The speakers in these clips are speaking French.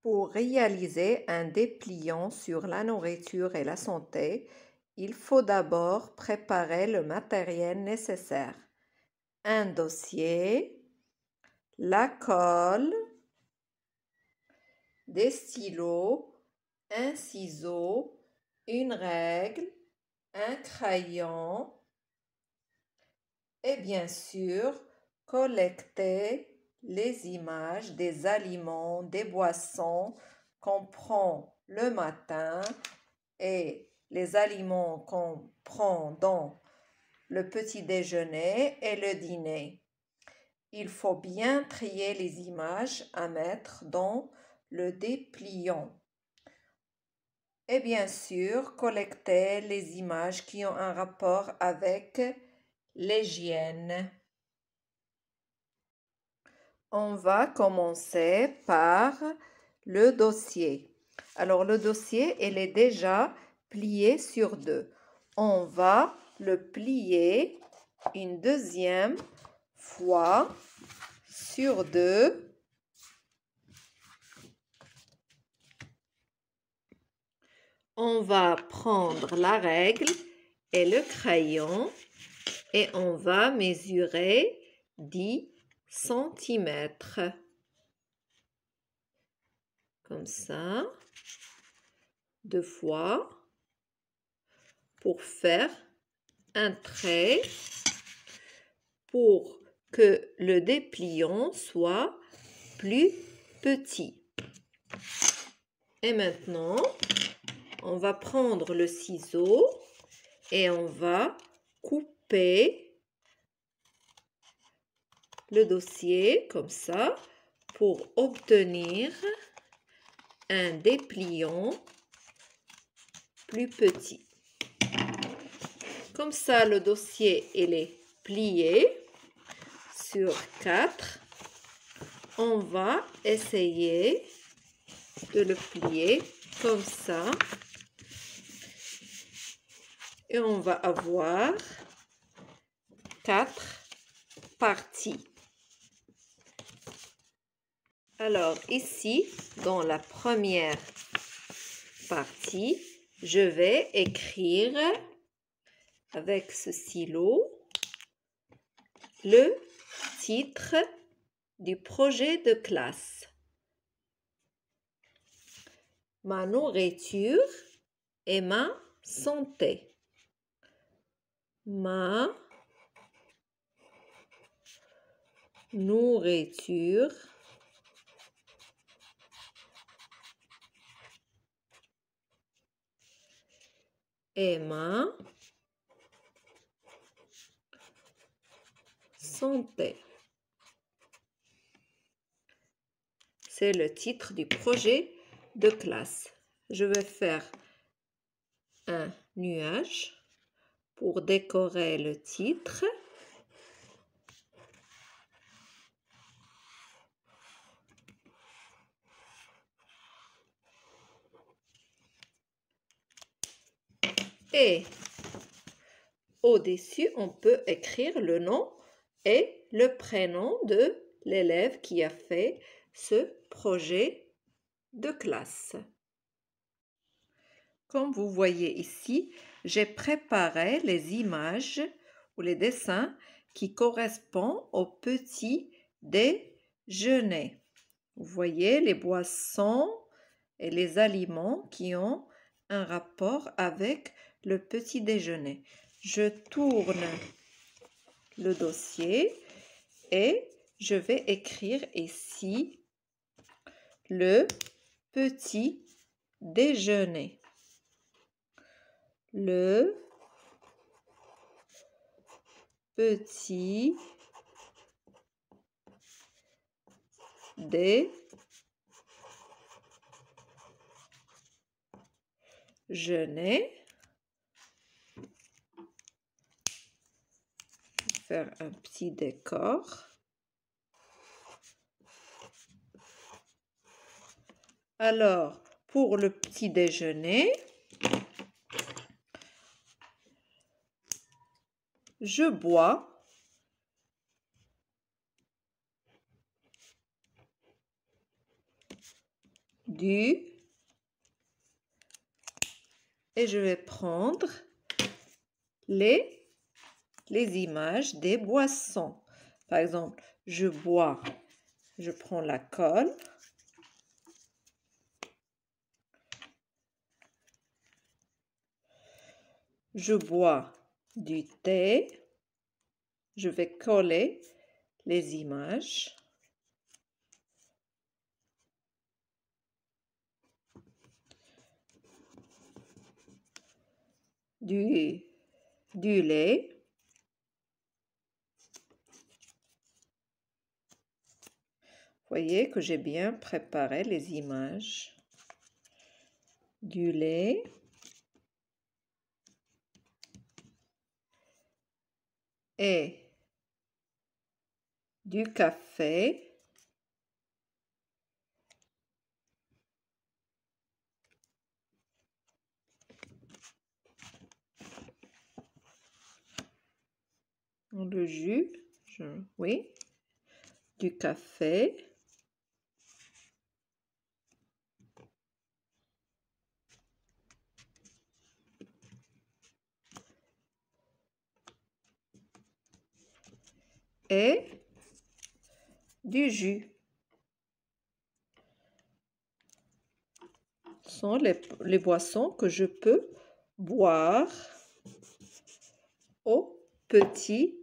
Pour réaliser un dépliant sur la nourriture et la santé, il faut d'abord préparer le matériel nécessaire. Un dossier, la colle, des stylos, un ciseau, une règle, un crayon et bien sûr collecter les images des aliments, des boissons qu'on prend le matin et les aliments qu'on prend dans le petit déjeuner et le dîner. Il faut bien trier les images à mettre dans le dépliant. Et bien sûr, collecter les images qui ont un rapport avec l'hygiène. On va commencer par le dossier. Alors, le dossier, il est déjà plié sur deux. On va le plier une deuxième fois sur deux. On va prendre la règle et le crayon et on va mesurer 10 centimètres. Comme ça, deux fois pour faire un trait pour que le dépliant soit plus petit. Et maintenant, on va prendre le ciseau et on va couper le dossier comme ça pour obtenir un dépliant plus petit. Comme ça, le dossier il est plié sur 4. On va essayer de le plier comme ça. Et on va avoir 4 parties. Alors ici, dans la première partie, je vais écrire avec ce stylo le titre du projet de classe. Ma nourriture et ma santé. Ma nourriture et ma santé. C'est le titre du projet de classe. Je vais faire un nuage pour décorer le titre. Et au-dessus, on peut écrire le nom et le prénom de l'élève qui a fait ce projet de classe. Comme vous voyez ici, j'ai préparé les images ou les dessins qui correspondent au petit déjeuner. Vous voyez les boissons et les aliments qui ont un rapport avec le petit déjeuner. Je tourne le dossier et je vais écrire ici le petit déjeuner. Le petit déjeuner. Faire un petit décor. Alors, pour le petit déjeuner, je bois du, et je vais prendre les images des boissons. Par exemple, je bois, je prends la colle. Je bois du thé. Je vais coller les images. Du lait. Voyez que j'ai bien préparé les images. Du lait. Et du café. Le jus, oui, du café. Et du jus. Ce sont les boissons que je peux boire au petit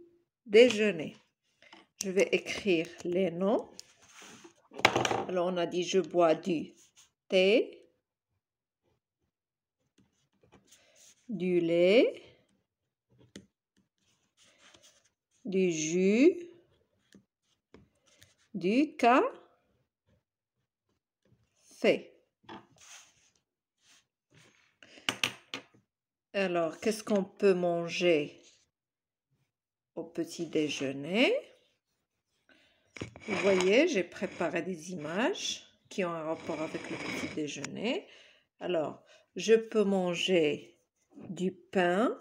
déjeuner. Je vais écrire les noms. Alors, on a dit je bois du thé, du lait, du jus, du café. Alors, qu'est-ce qu'on peut manger au petit déjeuner? Vous voyez, j'ai préparé des images qui ont un rapport avec le petit déjeuner. Alors, je peux manger du pain,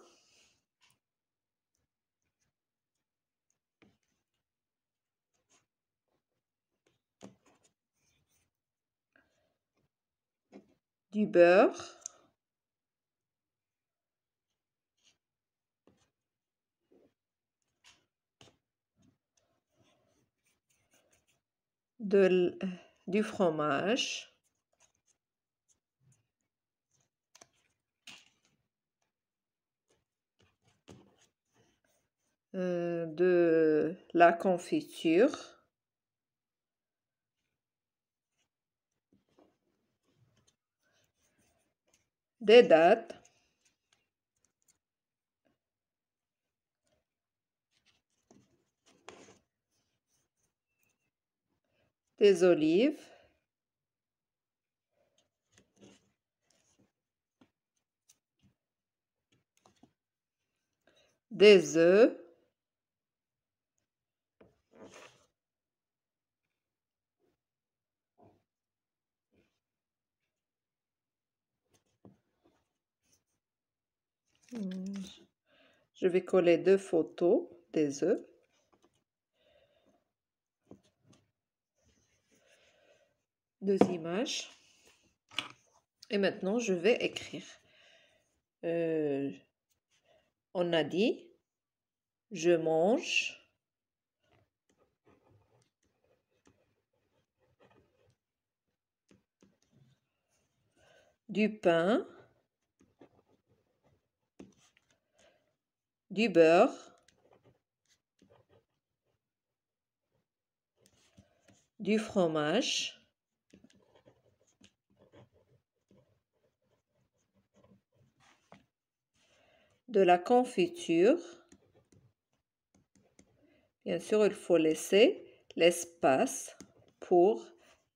du beurre, du fromage, de la confiture, des dattes, des olives, des œufs, je vais coller 2 photos des œufs, deux images. Et maintenant, je vais écrire. On a dit, je mange du pain, du beurre, du fromage, de la confiture. Bien sûr, il faut laisser l'espace pour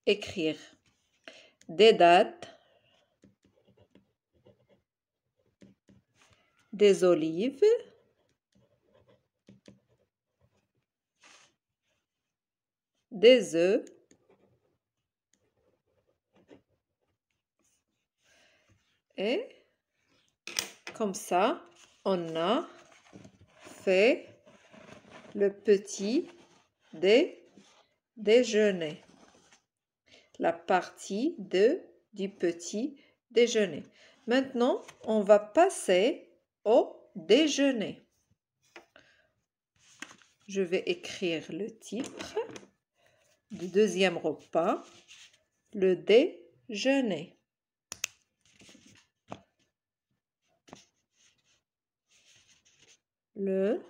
écrire. Des dattes, des olives, des œufs, et comme ça, on a fait le petit déjeuner. la partie du petit déjeuner. Maintenant, on va passer au déjeuner. Je vais écrire le titre du deuxième repas, le déjeuner. Le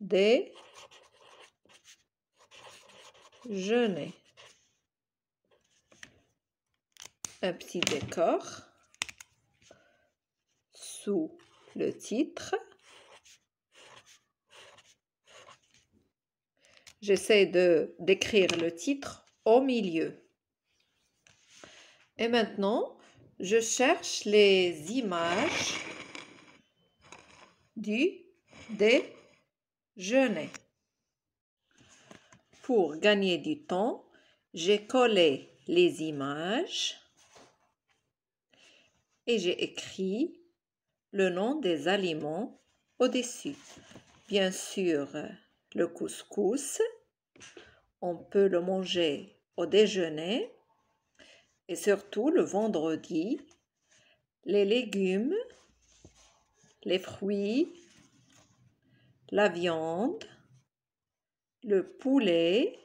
déjeuner. Un petit décor sous le titre. J'essaie d'écrire le titre au milieu. Et maintenant, je cherche les images du déjeuner. Pour gagner du temps, j'ai collé les images et j'ai écrit le nom des aliments au-dessus. Bien sûr, le couscous, on peut le manger au déjeuner et surtout le vendredi, les légumes, les fruits, la viande, le poulet,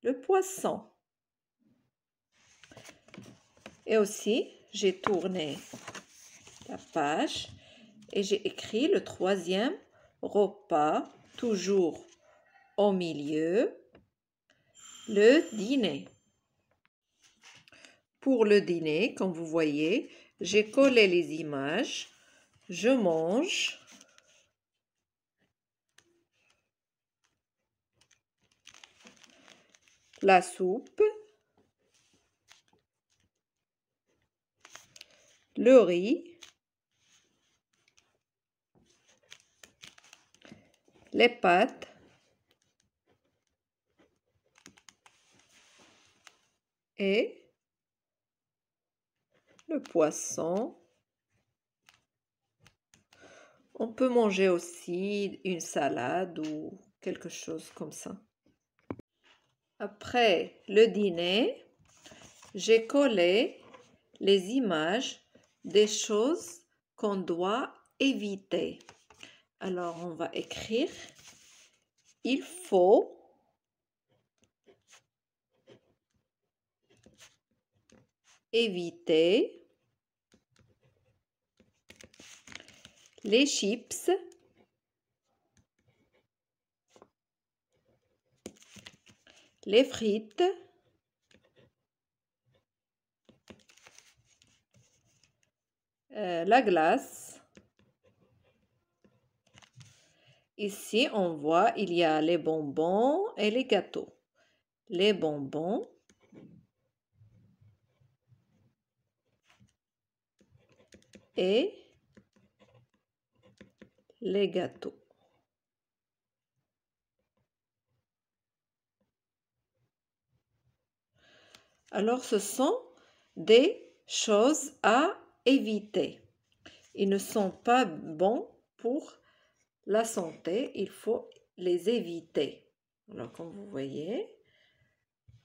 le poisson. Et aussi, j'ai tourné la page et j'ai écrit le troisième repas, toujours au milieu, le dîner. Pour le dîner, comme vous voyez, j'ai collé les images. Je mange la soupe, le riz, les pâtes, et le poisson. On peut manger aussi une salade ou quelque chose comme ça. Après le dîner, j'ai collé les images des choses qu'on doit éviter. Alors, on va écrire « Il faut éviter les chips, les frites, la glace. » Ici, on voit, il y a les bonbons et les gâteaux. Les bonbons et les gâteaux. Alors, ce sont des choses à éviter. Ils ne sont pas bons pour la santé, il faut les éviter. Alors, comme vous voyez,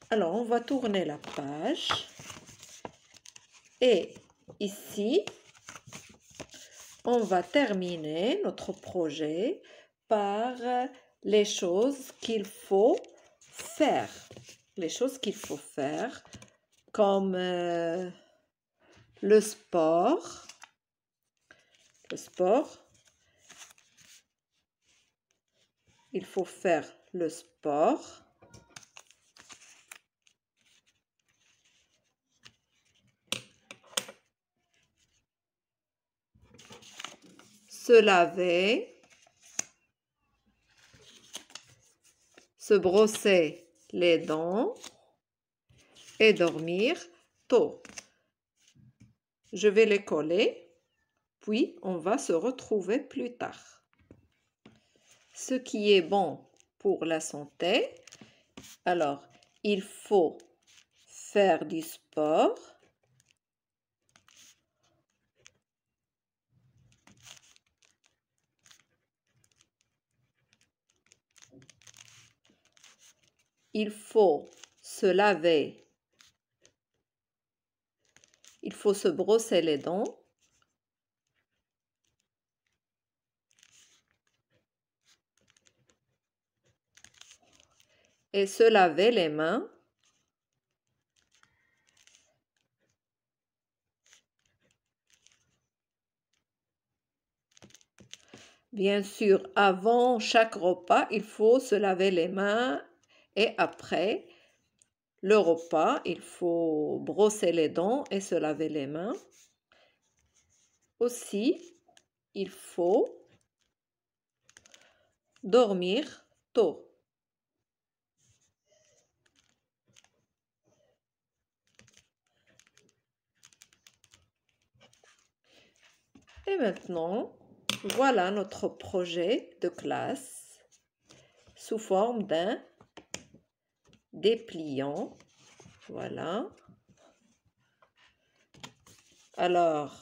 alors on va tourner la page. Et ici, on va terminer notre projet par les choses qu'il faut faire. Les choses qu'il faut faire, comme le sport. Le sport. Il faut faire le sport. Se laver. Se brosser les dents et dormir tôt. Je vais les coller, puis on va se retrouver plus tard. Ce qui est bon pour la santé, alors il faut faire du sport, il faut se laver. Il faut se brosser les dents. Et se laver les mains. Bien sûr, avant chaque repas, il faut se laver les mains et après le repas, il faut brosser les dents et se laver les mains. Aussi, il faut dormir tôt. Et maintenant, voilà notre projet de classe sous forme d'un dépliant. Voilà. Alors,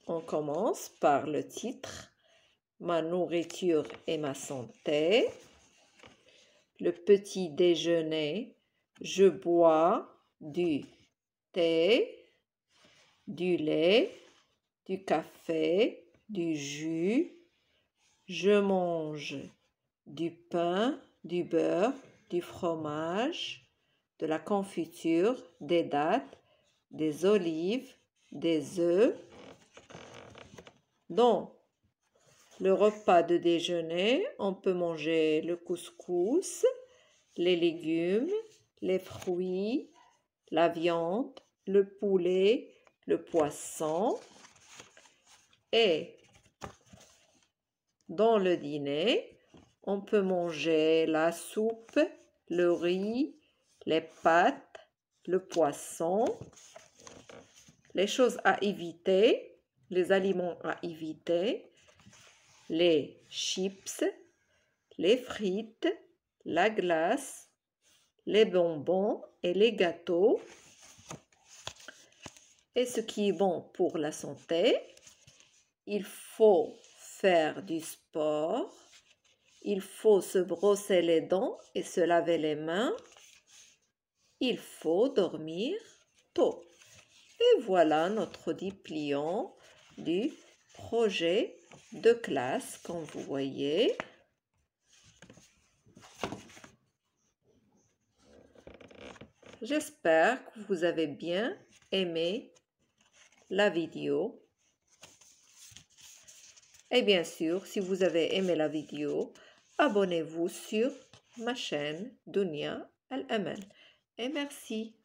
on commence par le titre « Ma nourriture et ma santé ». Le petit déjeuner, je bois du thé, du lait, du café, du jus. Je mange du pain, du beurre, du fromage, de la confiture, des dattes, des olives, des œufs. Dans le repas de déjeuner, on peut manger le couscous, les légumes, les fruits, la viande, le poulet, le poisson. Et dans le dîner, on peut manger la soupe, le riz, les pâtes, le poisson. Les choses à éviter, les aliments à éviter, les chips, les frites, la glace, les bonbons et les gâteaux. Et ce qui est bon pour la santé, il faut faire du sport, il faut se brosser les dents et se laver les mains, il faut dormir tôt. Et voilà notre dépliant du projet de classe, comme vous voyez. J'espère que vous avez bien aimé la vidéo. Et bien sûr, si vous avez aimé la vidéo, abonnez-vous sur ma chaîne Dunya Al Amal. Et merci.